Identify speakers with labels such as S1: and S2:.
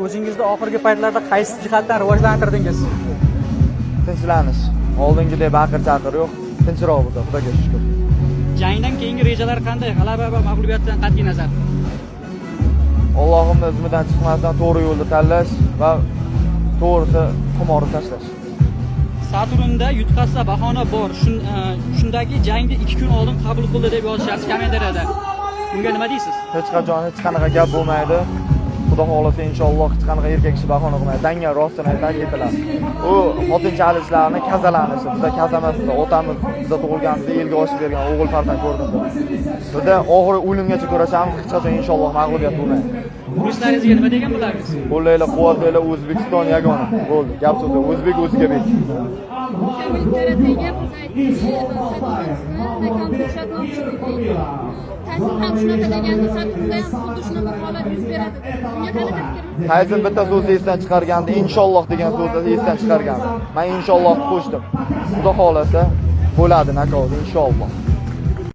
S1: o'zingizni oxirgi paytlarda qaysi jihatdan rivojlantirdingiz?
S2: Tinchlanish. Oldingidek baqir-chaqir yo'q, tinchroq bo'ldi, Xudoga shukr.
S1: Jangdan keyingi rejalar qanday? G'alaba va mag'lubiyatdan qat'iy nazar.
S2: Allohimning izmidan chiqmasdan to'g'ri yo'lni tanlash va to'g'risi qimorni tashlash.
S1: Saturnda yutqazsa bahona bor. Shundagi jangni 2 kun oldin qabul qildi deb yozishyapti kommentariyada. Bunga nima deysiz?
S2: Hech qachon hech qanaqa gap bo'lmaydi. Xudo xolasa inshaalloh hech qanaqa erkak kishi bahona qilmaydi. Dangal rostini ta'kidladi. U xotinchalik ishlarni kazalanishi, bizda kazamasda otamiz bizda tug'ilganimizda elga oshib bergan o'g'il farzand ko'rdim. Bizda oxiri o'limgacha kurashamiz, hech qachon inshaalloh mag'lubiyat bo'lmaydi.
S1: Muxlislaringizga nima degan bo'lasiz?
S2: Qo'llaylar, quvvatlaylar, O'zbekiston yagona. Bo'ldi. Gap so'zi o'zbek o'ziga bek. Tayson bitta so'zni esdan chiqargandi, inshaalloh degan so'zni esdan chiqargandi. Men inshaalloh qo'shdim. Xudo xolasa bo'ladi nakoz inshaalloh.